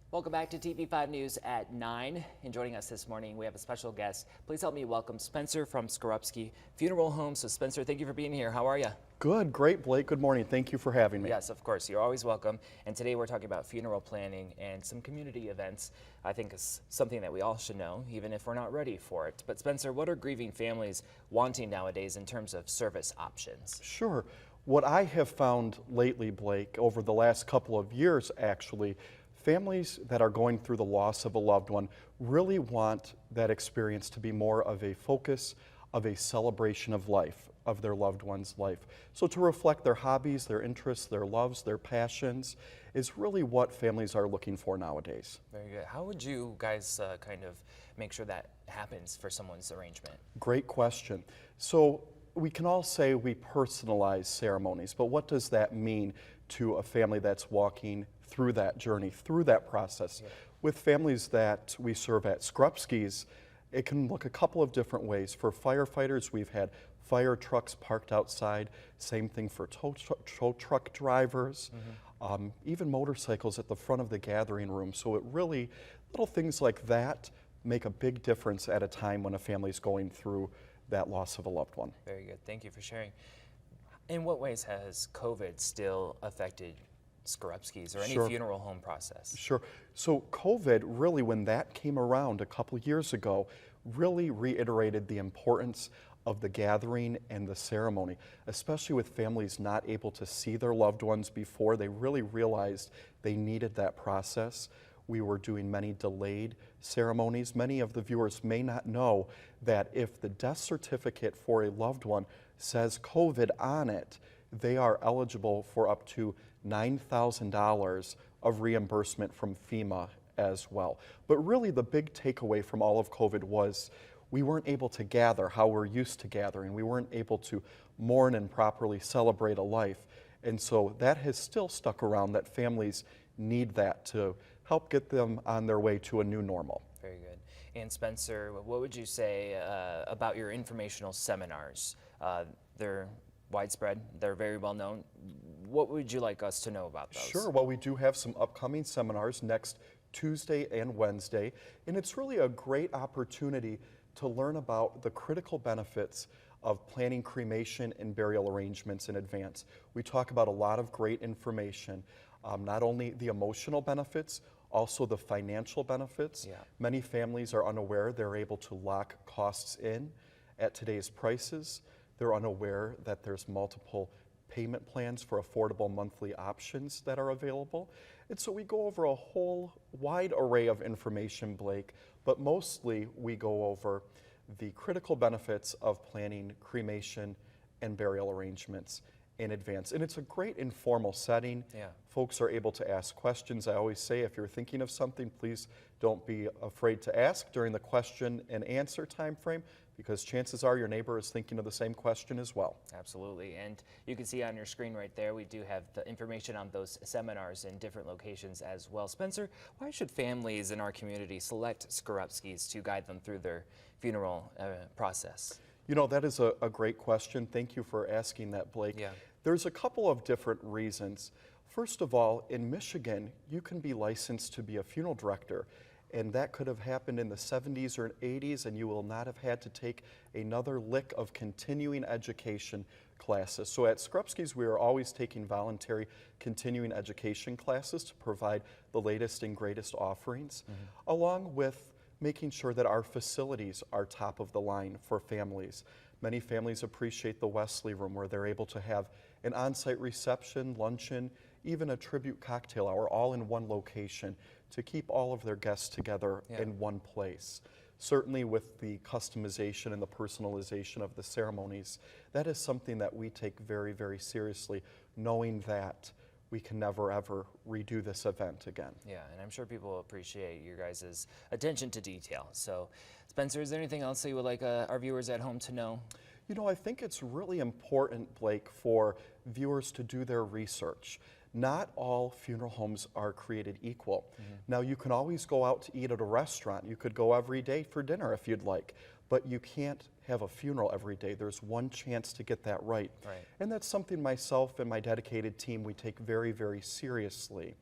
Welcome back to TV5 News at 9. And joining us this morning, we have a special guest. Please help me welcome Spencer from Skorupski Funeral Home. So Spencer, thank you for being here. How are you? Good, great, Blake. Good morning. Thank you for having me. Yes, of course. You're always welcome. And today we're talking about funeral planning and some community events. I think is something that we all should know, even if we're not ready for it. But Spencer, what are grieving families wanting nowadays in terms of service options? Sure. What I have found lately, Blake, over the last couple of years actually, families that are going through the loss of a loved one really want that experience to be more of a focus of a celebration of life, of their loved one's life. So to reflect their hobbies, their interests, their loves, their passions is really what families are looking for nowadays. Very good. How would you guys kind of make sure that happens for someone's arrangement? Great question. So we can all say we personalize ceremonies, but what does that mean to a family that's walking through that journey, through that process? Yeah. With families that we serve at Skorupski's, it can look a couple of different ways. For firefighters, we've had fire trucks parked outside, same thing for tow truck drivers, even motorcycles at the front of the gathering room. So it really, little things like that make a big difference at a time when a family's going through that loss of a loved one. Very good. Thank you for sharing. In what ways has COVID still affected Skorupski's or any Sure. funeral home process? Sure. So COVID really, when that came around a couple years ago, really reiterated the importance of the gathering and the ceremony, especially with families not able to see their loved ones before. They really realized they needed that process. We were doing many delayed ceremonies. Many of the viewers may not know that if the death certificate for a loved one says COVID on it, they are eligible for up to $9,000 of reimbursement from FEMA as well. But really the big takeaway from all of COVID was we weren't able to gather how we're used to gathering. We weren't able to mourn and properly celebrate a life. And so that has still stuck around, that families need that to help get them on their way to a new normal. Very good. And Spencer, what would you say about your informational seminars? They're widespread, they're very well known. What would you like us to know about those? Sure. Well, we do have some upcoming seminars next Tuesday and Wednesday, and it's really a great opportunity to learn about the critical benefits of planning cremation and burial arrangements in advance. We talk about a lot of great information, not only the emotional benefits, also the financial benefits. Yeah. Many families are unaware they're able to lock costs in at today's prices. They're unaware that there's multiple payment plans for affordable monthly options that are available. And so we go over a whole wide array of information, Blake, but mostly we go over the critical benefits of planning cremation and burial arrangements in advance. And it's a great informal setting. Yeah. Folks are able to ask questions. I always say if you're thinking of something, please don't be afraid to ask during the question and answer time frame, because chances are your neighbor is thinking of the same question as well. Absolutely. And you can see on your screen right there, we do have the information on those seminars in different locations as well. Spencer, why should families in our community select Skorupski's to guide them through their funeral process? You know, that is a great question. Thank you for asking that, Blake. Yeah. There's a couple of different reasons. First of all, in Michigan, you can be licensed to be a funeral director, and that could have happened in the 70s or 80s, and you will not have had to take another lick of continuing education classes. So at Skorupski's, we are always taking voluntary continuing education classes to provide the latest and greatest offerings, along with making sure that our facilities are top of the line for families. Many families appreciate the Wesley Room, where they're able to have an on-site reception, luncheon, even a tribute cocktail hour, all in one location to keep all of their guests together in one place. Certainly with the customization and the personalization of the ceremonies, that is something that we take very, very seriously, knowing that we can never ever redo this event again. Yeah, and I'm sure people appreciate your guys' attention to detail. So, Spencer, is there anything else that you would like our viewers at home to know? You know, I think it's really important, Blake, for viewers to do their research. Not all funeral homes are created equal. Now, you can always go out to eat at a restaurant. You could go every day for dinner if you'd like, but you can't have a funeral every day. There's one chance to get that right. And that's something myself and my dedicated team, we take very, very seriously.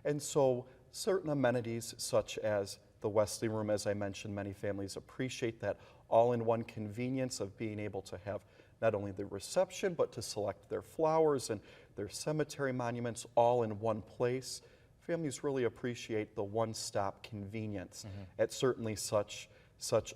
And so certain amenities such as the Wesley Room, as I mentioned, many families appreciate that all-in-one convenience of being able to have not only the reception, but to select their flowers and their cemetery monuments all in one place. Families really appreciate the one-stop convenience at certainly such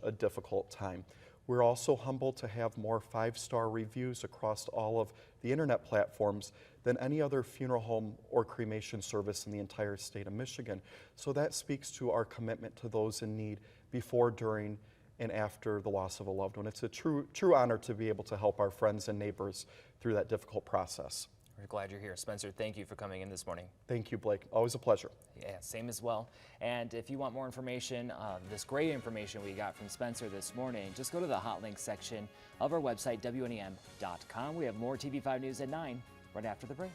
a difficult time. We're also humbled to have more 5-star reviews across all of the internet platforms than any other funeral home or cremation service in the entire state of Michigan. So that speaks to our commitment to those in need before, during, and after the loss of a loved one. It's a true honor to be able to help our friends and neighbors through that difficult process. We're glad you're here. Spencer, thank you for coming in this morning. Thank you, Blake. Always a pleasure. Yeah, same as well. And if you want more information, this great information we got from Spencer this morning, just go to the hot links section of our website, WNEM.com. We have more TV5 News at 9 right after the break.